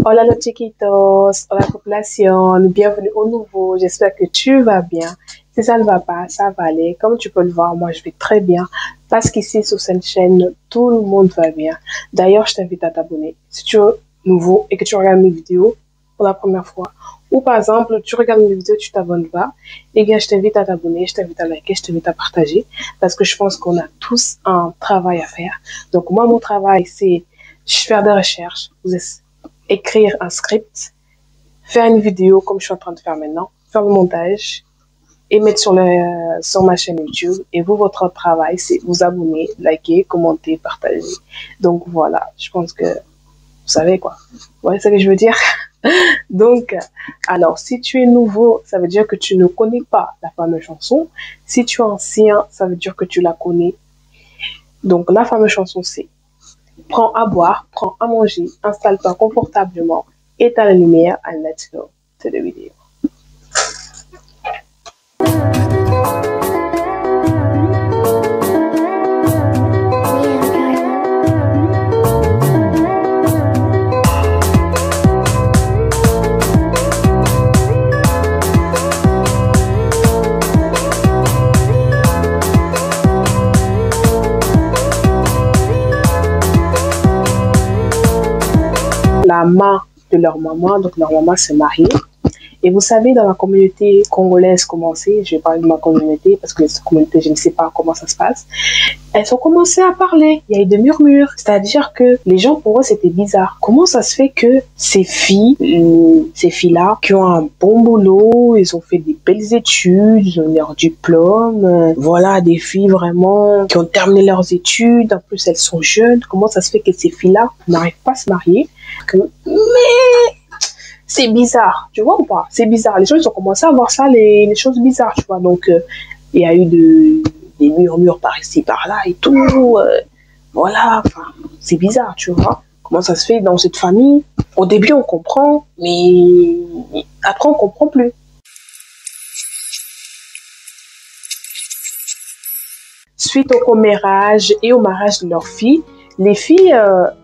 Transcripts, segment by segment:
Hola los chiquitos, hola population, bienvenue au nouveau, j'espère que tu vas bien. Si ça ne va pas, ça va aller. Comme tu peux le voir, moi je vais très bien parce qu'ici sur cette chaîne, tout le monde va bien. D'ailleurs, je t'invite à t'abonner si tu es nouveau et que tu regardes mes vidéos pour la première fois. Ou par exemple, tu regardes mes vidéos, tu t'abonnes pas. Eh bien, je t'invite à t'abonner, je t'invite à liker, je t'invite à partager parce que je pense qu'on a tous un travail à faire. Donc moi, mon travail, c'est faire des recherches, écrire un script, faire une vidéo comme je suis en train de faire maintenant, faire le montage et mettre sur ma chaîne YouTube. Et vous, votre travail, c'est vous abonner, liker, commenter, partager. Donc voilà, je pense que vous savez quoi. Vous voyez ce que je veux dire? Donc, alors, si tu es nouveau, ça veut dire que tu ne connais pas la fameuse chanson. Si tu es ancien, ça veut dire que tu la connais. Donc, la fameuse chanson, c'est: prends à boire, prends à manger, installe-toi confortablement, éteins la lumière, and let's go to the video. La main de leur maman, donc leur maman s'est mariée. Et vous savez, dans la communauté congolaise, comment c'est, je vais parler de ma communauté parce que cette communauté, je ne sais pas comment ça se passe. Elles ont commencé à parler, il y a eu des murmures, c'est-à-dire que les gens, pour eux, c'était bizarre. Comment ça se fait que ces filles-là, qui ont un bon boulot, ils ont fait des belles études, ils ont leur diplôme, voilà, des filles vraiment qui ont terminé leurs études, en plus elles sont jeunes, comment ça se fait que ces filles-là n'arrivent pas à se marier? Mais c'est bizarre, tu vois ou pas? C'est bizarre. Les gens, ils ont commencé à voir ça, les choses bizarres, tu vois. Donc, il y a eu des murmures par ici, par là et tout. Voilà, enfin, c'est bizarre, tu vois. Comment ça se fait dans cette famille? Au début, on comprend, mais après, on comprend plus. Suite au commérage et au mariage de leur fille, les filles,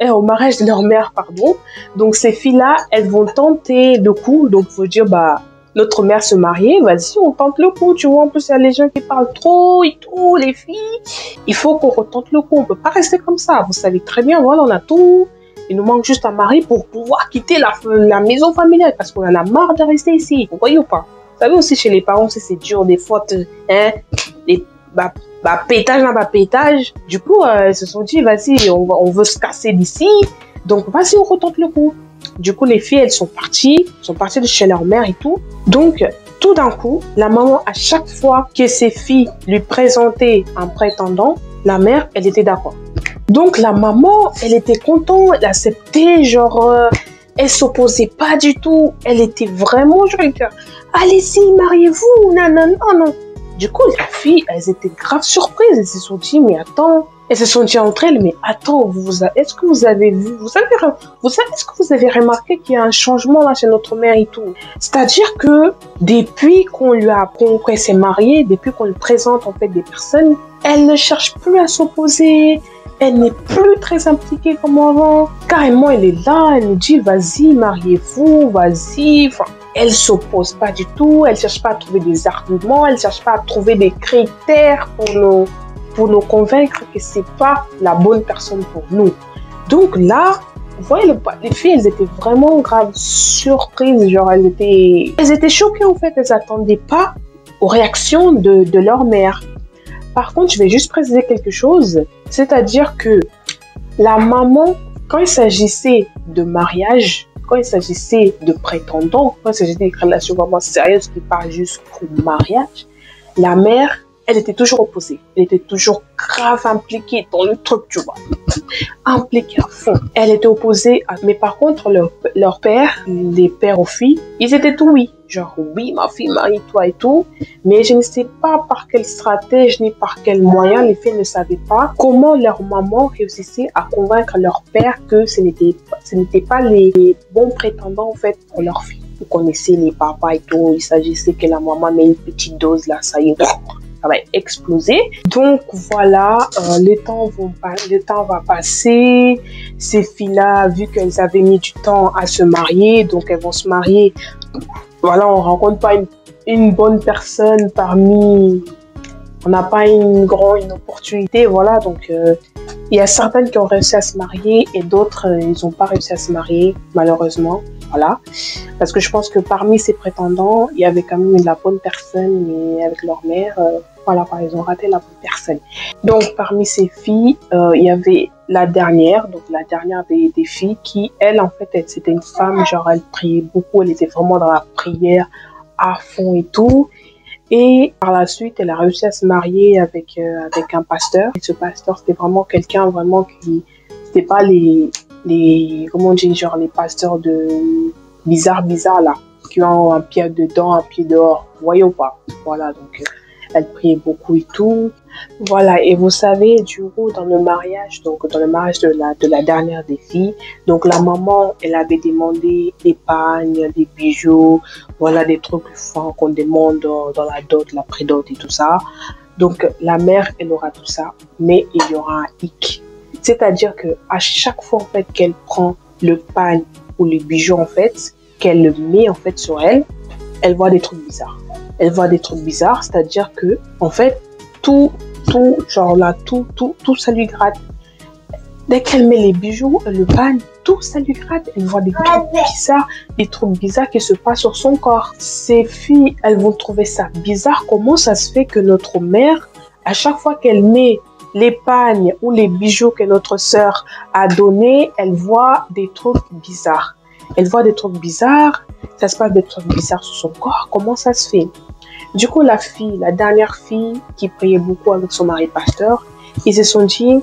au mariage de leur mère, pardon. Donc, ces filles-là, elles vont tenter le coup. Donc, faut dire, bah, notre mère se marier, vas-y, on tente le coup, tu vois. En plus, il y a les gens qui parlent trop et tout, les filles. Il faut qu'on retente le coup. On peut pas rester comme ça. Vous savez très bien, voilà, on a tout. Il nous manque juste un mari pour pouvoir quitter la maison familiale parce qu'on en a marre de rester ici. Vous voyez ou pas? Vous savez aussi, chez les parents, c'est dur, des fautes, hein, pétage, pétage. Du coup, elles se sont dit, vas-y, on veut se casser d'ici. Donc, vas-y, on retente le coup. Du coup, les filles, elles sont parties de chez leur mère et tout. Donc, tout d'un coup, la maman, à chaque fois que ses filles lui présentaient un prétendant, la mère, elle était d'accord. Donc, la maman, elle était contente, elle acceptait, genre, elle s'opposait pas du tout. Elle était vraiment, genre, allez-y, mariez-vous, non, non, non, non. Du coup, les filles, elles étaient grave surprises. Elles se sont dit, mais attends. Elles se sont dit entre elles, mais attends, est-ce que vous avez vu, est-ce que vous avez remarqué qu'il y a un changement là chez notre mère et tout? C'est-à-dire que depuis qu'elle s'est mariée, depuis qu'on lui présente en fait des personnes, elle ne cherche plus à s'opposer. Elle n'est plus très impliquée comme avant. Carrément, elle est là, elle nous dit, vas-y, mariez-vous, vas-y. Enfin, elle s'oppose pas du tout, elle cherche pas à trouver des arguments, elle cherche pas à trouver des critères pour nous convaincre que c'est pas la bonne personne pour nous. Donc là, vous voyez, les filles, elles étaient vraiment grave surprises, genre elles étaient choquées en fait, elles attendaient pas aux réactions de leur mère. Par contre, je vais juste préciser quelque chose, c'est-à-dire que la maman, quand il s'agissait de mariage, quand il s'agissait de prétendants, quand il s'agissait de relations vraiment sérieuses qui partent jusqu'au mariage, la mère, elle était toujours opposée. Elle était toujours grave impliquée dans le truc, tu vois. Impliquée à fond. Elle était opposée mais par contre, leur père, les pères aux filles, ils étaient tout oui. Genre, oui, ma fille, marie-toi et tout. Mais je ne sais pas par quelle stratège ni par quel moyen les filles ne savaient pas comment leur maman réussissait à convaincre leur père que ce n'était pas les bons prétendants, en fait, pour leur fille. Vous connaissez les papas et tout. Il s'agissait que la maman met une petite dose là, ça y est. ça va exploser. Donc voilà, le temps va passer. Ces filles-là, vu qu'elles avaient mis du temps à se marier, donc elles vont se marier. Voilà, on rencontre pas une bonne personne parmi... On n'a pas une opportunité, voilà. Donc, il y a certaines qui ont réussi à se marier et d'autres, ils n'ont pas réussi à se marier, malheureusement. Voilà. Parce que je pense que parmi ces prétendants, il y avait quand même la bonne personne, mais avec leur mère, voilà, ils ont raté la bonne personne. Donc, parmi ces filles, il y avait la dernière, donc la dernière des filles qui, elle, en fait, c'était une femme, genre, elle priait beaucoup, elle était vraiment dans la prière à fond et tout. Et par la suite, elle a réussi à se marier avec un pasteur. Et ce pasteur, c'était vraiment quelqu'un vraiment qui... C'était pas comment on dit, genre les pasteurs de bizarre là, qui ont un pied dedans, un pied dehors. Vous voyez ou pas? Voilà, donc elle priait beaucoup et tout. Voilà, et vous savez, du coup, dans le mariage de la dernière des filles, donc la maman, elle avait demandé l'épargne, des bijoux, voilà, des trucs qu'on demande dans la dot, la prédot et tout ça. Donc la mère, elle aura tout ça, mais il y aura un hic. C'est-à-dire que à chaque fois en fait qu'elle prend le pagne ou les bijoux en fait, qu'elle le met en fait sur elle, elle voit des trucs bizarres. Elle voit des trucs bizarres, c'est-à-dire que en fait tout genre là tout ça lui gratte. Dès qu'elle met les bijoux, le pagne, tout ça lui gratte. Elle voit des trucs bizarres qui se passent sur son corps. Ces filles, elles vont trouver ça bizarre. Comment ça se fait que notre mère, à chaque fois qu'elle met les pagnes ou les bijoux que notre sœur a donné, elle voit des trucs bizarres. Elle voit des trucs bizarres, ça se passe des trucs bizarres sur son corps. Comment ça se fait? Du coup, la dernière fille qui priait beaucoup avec son mari pasteur, ils se sont dit,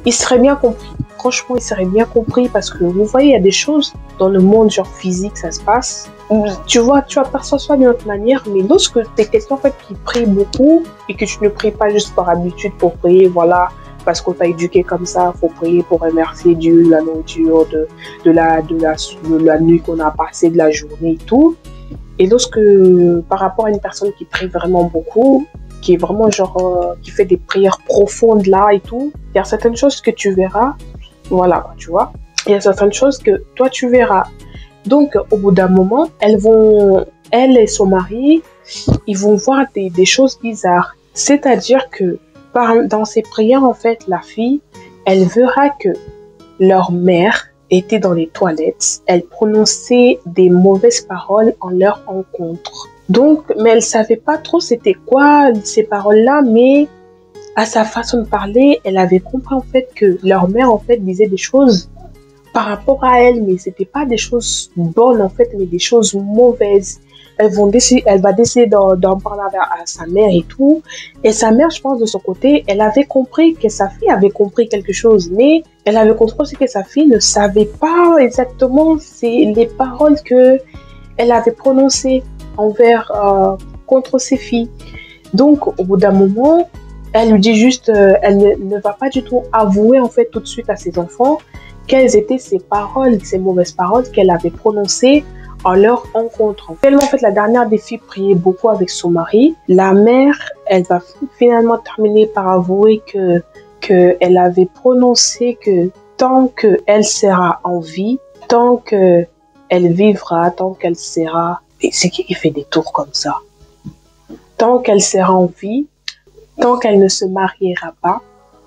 il serait bien compris. Franchement, il serait bien compris parce que vous voyez, il y a des choses dans le monde genre physique, ça se passe. Tu aperçois ça d'une autre manière, mais lorsque tu es quelqu'un en fait qui prie beaucoup et que tu ne pries pas juste par habitude pour prier, voilà, parce qu'on t'a éduqué comme ça, faut prier pour remercier Dieu, la nourriture, de la nuit qu'on a passée, de la journée et tout. Et lorsque, par rapport à une personne qui prie vraiment beaucoup, qui est vraiment genre, qui fait des prières profondes là et tout, il y a certaines choses que tu verras, voilà, tu vois, il y a certaines choses que toi tu verras. Donc, au bout d'un moment, elle et son mari, ils vont voir des choses bizarres. C'est-à-dire que dans ses prières, en fait, la fille, elle verra que leur mère était dans les toilettes. Elle prononçait des mauvaises paroles en leur encontre. Donc, mais elle savait pas trop c'était quoi ces paroles-là, mais à sa façon de parler, elle avait compris en fait que leur mère en fait disait des choses par rapport à elle, mais c'était pas des choses bonnes en fait, mais des choses mauvaises. Elle va décider d'en parler à sa mère et tout. Et sa mère, je pense, de son côté, elle avait compris que sa fille avait compris quelque chose, mais elle avait compris aussi que sa fille ne savait pas exactement les paroles que elle avait prononcées contre ses filles. Donc, au bout d'un moment, elle lui dit juste, elle ne va pas du tout avouer en fait tout de suite à ses enfants quelles étaient ces paroles, ces mauvaises paroles qu'elle avait prononcées en leur encontre. Tellement en fait la dernière des filles priait beaucoup avec son mari, la mère, elle va finalement terminer par avouer que elle avait prononcé que tant qu'elle sera en vie, tant qu'elle vivra, tant qu'elle sera... Et c'est qui fait des tours comme ça? Tant qu'elle sera en vie, tant qu'elle ne se mariera pas,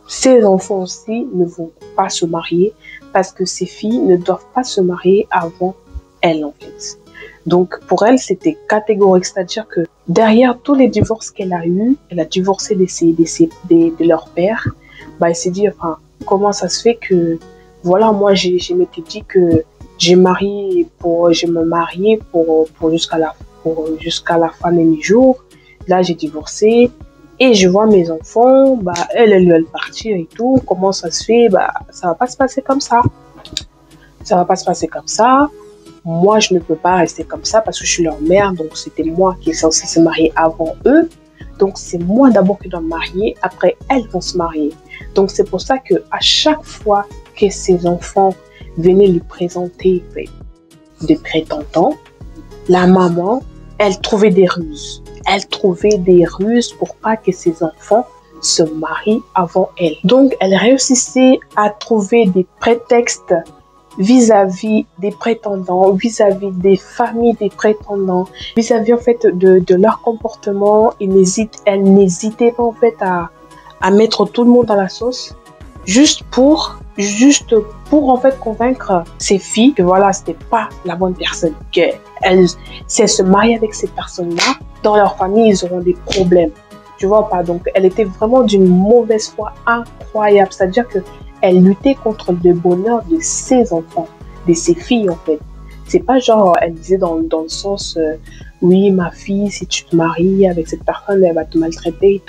ses enfants aussi ne vont pas se marier parce que ces filles ne doivent pas se marier avant elle en fait. Donc pour elle, c'était catégorique, c'est-à-dire que derrière tous les divorces qu'elle a eus, elle a divorcé de leur père, bah, elle s'est dit, enfin, comment ça se fait que, voilà, moi je m'étais dit que je me mariais pour jusqu'à la fin de mes jours. Là, j'ai divorcé et je vois mes enfants, bah, elles veulent partir et tout. Comment ça se fait? Bah, ça va pas se passer comme ça. Ça va pas se passer comme ça. Moi, je ne peux pas rester comme ça parce que je suis leur mère. Donc, c'était moi qui est censée se marier avant eux. Donc, c'est moi d'abord qui dois me marier. Après, elles vont se marier. Donc, c'est pour ça que à chaque fois que ses enfants venaient lui présenter des prétendants, la maman, elle trouvait des ruses. elle trouvait des ruses pour pas que ses enfants se marient avant elle. Donc, elle réussissait à trouver des prétextes vis-à-vis des prétendants, vis-à-vis des familles des prétendants, vis-à-vis en fait de leur comportement. Elle n'hésitait pas en fait à mettre tout le monde dans la sauce, juste pour en fait convaincre ses filles que voilà, c'était pas la bonne personne, si elles se marient avec ces personnes-là, dans leur famille, ils auront des problèmes. Tu vois pas? Donc, elle était vraiment d'une mauvaise foi incroyable. C'est-à-dire que elle luttait contre le bonheur de ses enfants, de ses filles, en fait. C'est pas genre, elle disait dans le sens, oui, ma fille, si tu te maries avec cette personne, elle va te maltraiter.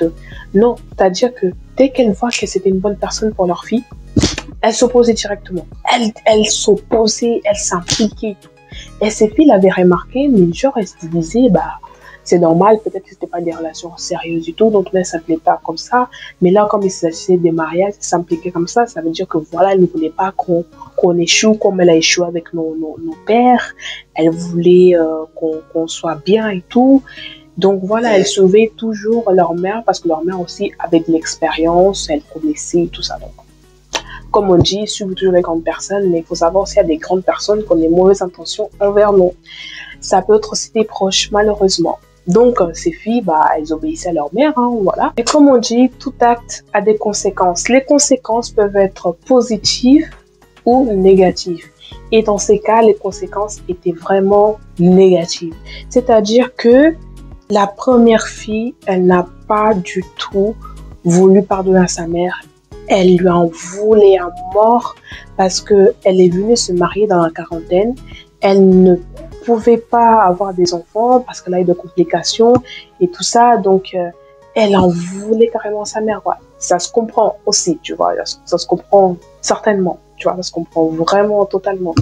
Non, c'est-à-dire que dès qu'elle voit que c'était une bonne personne pour leur fille, elle s'opposait directement. Elle s'opposait, elle s'impliquait. Et ses filles l'avaient remarqué, mais genre, elle se disait, bah, c'est normal, peut-être que c'était pas des relations sérieuses du tout, donc elle s'appelait pas comme ça. Mais là, comme il s'agissait des mariages, s'impliquer comme ça veut dire que voilà, elle ne voulait pas qu'on échoue comme elle a échoué avec nos pères. Elle voulait qu'on soit bien et tout. Donc voilà, elle sauvait toujours leur mère parce que leur mère aussi avait de l'expérience, elle connaissait tout ça. Donc, comme on dit, suivez toujours les grandes personnes, mais il faut savoir aussi qu'il y a des grandes personnes qui ont des mauvaises intentions envers nous. Ça peut être aussi des proches, malheureusement. Donc, ces filles, bah, elles obéissaient à leur mère, hein, voilà. Et comme on dit, tout acte a des conséquences. Les conséquences peuvent être positives ou négatives. Et dans ces cas, les conséquences étaient vraiment négatives. C'est-à-dire que la première fille, elle n'a pas du tout voulu pardonner à sa mère. Elle lui en voulait à mort parce qu'elle est venue se marier dans la quarantaine. Elle ne pouvait pas avoir des enfants parce qu'elle a eu des complications et tout ça. Donc, elle en voulait carrément à sa mère. Ouais. Ça se comprend aussi, tu vois. Ça se comprend certainement, tu vois. Ça se comprend vraiment totalement.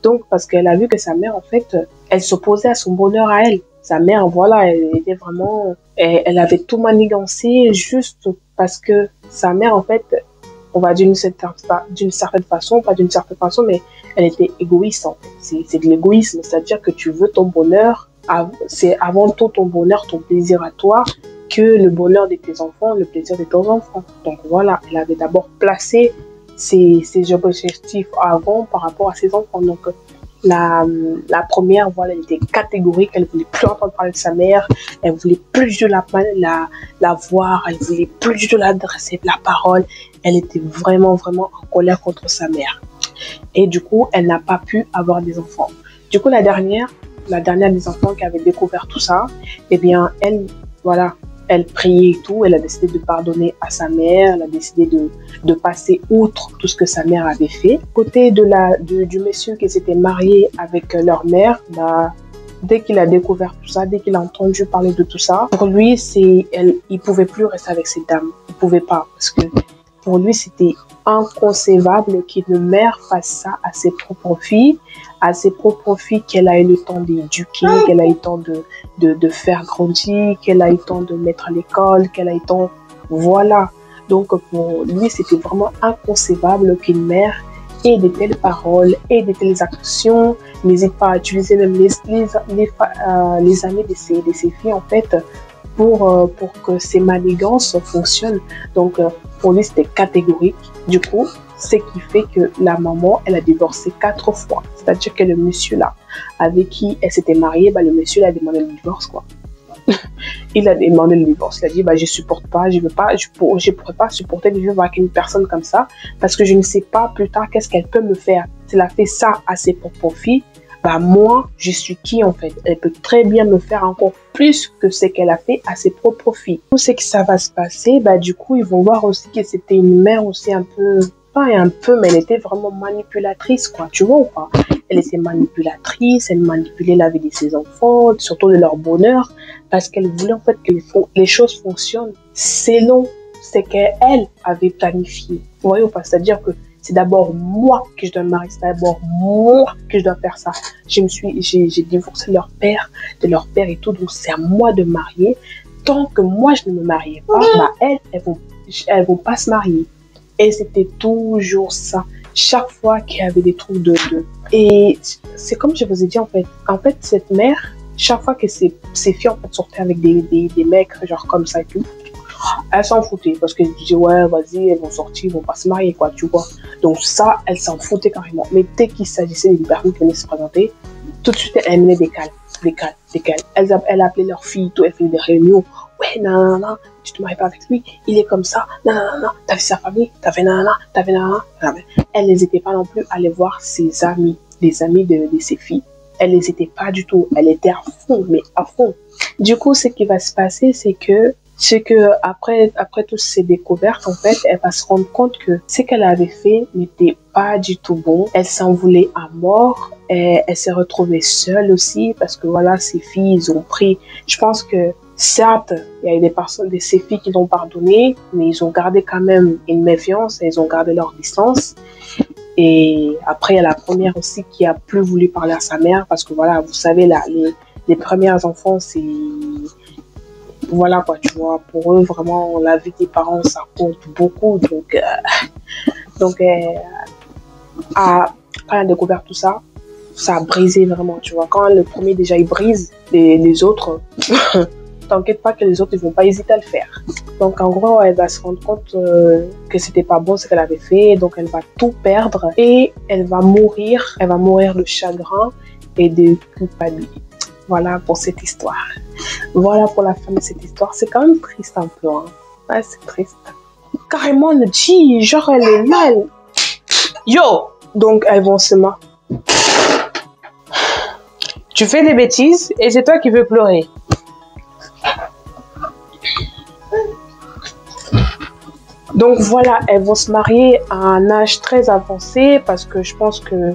Donc, parce qu'elle a vu que sa mère, en fait, elle s'opposait à son bonheur à elle. Sa mère, voilà, elle était vraiment... Elle avait tout manigancé juste parce que sa mère, en fait, on va dire d'une certaine façon, pas d'une certaine façon, mais elle était égoïste en fait. C'est de l'égoïsme, c'est-à-dire que tu veux ton bonheur, c'est avant tout ton bonheur, ton plaisir à toi, que le bonheur de tes enfants, le plaisir de ton enfant. Donc voilà, elle avait d'abord placé ses objectifs avant par rapport à ses enfants. Donc la première, voilà, elle était catégorique, elle voulait plus entendre parler de sa mère, elle voulait plus du tout la voir, elle voulait plus du tout l'adresser la parole. Elle était vraiment en colère contre sa mère. Et du coup, elle n'a pas pu avoir des enfants. Du coup, la dernière des enfants qui avait découvert tout ça, eh bien, elle, voilà, elle priait et tout, elle a décidé de pardonner à sa mère, elle a décidé de passer outre tout ce que sa mère avait fait. Côté du monsieur qui s'était marié avec leur mère, bah, dès qu'il a découvert tout ça, dès qu'il a entendu parler de tout ça, pour lui, il pouvait plus rester avec cette dame. Il pouvait pas, parce que pour lui, c'était inconcevable qu'une mère fasse ça à ses propres filles qu'elle a eu le temps d'éduquer, qu'elle a eu le temps de faire grandir, qu'elle a eu le temps de mettre à l'école, qu'elle a eu le temps... Voilà. Donc, pour lui, c'était vraiment inconcevable qu'une mère ait de telles paroles, ait de telles actions, n'hésite pas à utiliser même les amis de ses filles, en fait, pour que ces manigances fonctionnent. Donc, pour lui, c'était catégorique. Du coup, ce qui fait que la maman, elle a divorcé 4 fois. C'est-à-dire que le monsieur-là, avec qui elle s'était mariée, bah, le monsieur a demandé le divorce, quoi. Il a demandé le divorce. Il a dit, bah, je supporte pas, je pourrais pas supporter de vivre avec une personne comme ça, parce que je ne sais pas plus tard qu'est-ce qu'elle peut me faire. Si elle a fait ça à ses propres filles, bah, moi, je suis qui en fait? Elle peut très bien me faire encore plus que ce qu'elle a fait à ses propres filles. Tout ce que ça va se passer, bah, du coup, ils vont voir aussi que c'était une mère aussi un peu, pas un peu, mais elle était vraiment manipulatrice, quoi. Tu vois ou pas? Elle était manipulatrice, elle manipulait la vie de ses enfants, surtout de leur bonheur, parce qu'elle voulait en fait que les choses fonctionnent selon ce qu'elle avait planifié. Vous voyez ou pas? C'est-à-dire que c'est d'abord moi que je dois me marier, c'est d'abord moi que je dois faire ça. J'ai divorcé de leur père et tout, donc c'est à moi de marier. Tant que moi je ne me mariais pas, bah elles vont pas se marier. Et c'était toujours ça. Chaque fois qu'il y avait des trucs Et c'est comme je vous ai dit en fait cette mère, chaque fois que ces filles en fait sortaient avec des mecs genre comme ça et tout, elle s'en foutait parce qu'elle disait ouais vas-y elles vont sortir, ils vont pas se marier quoi, tu vois. Donc ça, elle s'en foutait carrément. Mais dès qu'il s'agissait des personnes qui venaient se présenter, tout de suite elle menait des cales. Elle appelait leurs filles, tout, elle faisait des réunions. Ouais, non, tu te maries pas avec lui, il est comme ça, non, t'as vu sa famille, t'as fait nanana. Elle n'hésitait pas non plus à aller voir ses amis, les amis de ses filles. Elle n'hésitait pas du tout, elle était à fond, mais à fond. Du coup, ce qui va se passer, c'est que après toutes ces découvertes, en fait, elle va se rendre compte que ce qu'elle avait fait n'était pas du tout bon. Elle s'en voulait à mort. Et elle s'est retrouvée seule aussi parce que voilà, ses filles, ils ont pris. Je pense que certes, il y a eu de ces filles qui l'ont pardonné, mais ils ont gardé quand même une méfiance et ils ont gardé leur distance. Et après, il y a la première aussi qui a plus voulu parler à sa mère parce que voilà, vous savez, là, les premiers enfants, c'est voilà quoi, tu vois, pour eux vraiment la vie des parents ça compte beaucoup, donc quand elle a découvert tout ça, ça a brisé vraiment, tu vois. Quand le premier déjà il brise, les autres t'inquiète pas que les autres ils vont pas hésiter à le faire. Donc en gros elle va se rendre compte que c'était pas bon ce qu'elle avait fait, donc elle va tout perdre et elle va mourir de chagrin et de culpabilité. Voilà pour cette histoire. Voilà pour la fin de cette histoire. C'est quand même triste un peu. Hein. Ouais, c'est triste. Carrément, le dit, genre, elle est là. Yo! Donc, elles vont se marier. Tu fais des bêtises et c'est toi qui veux pleurer. Donc voilà, elles vont se marier à un âge très avancé parce que je pense que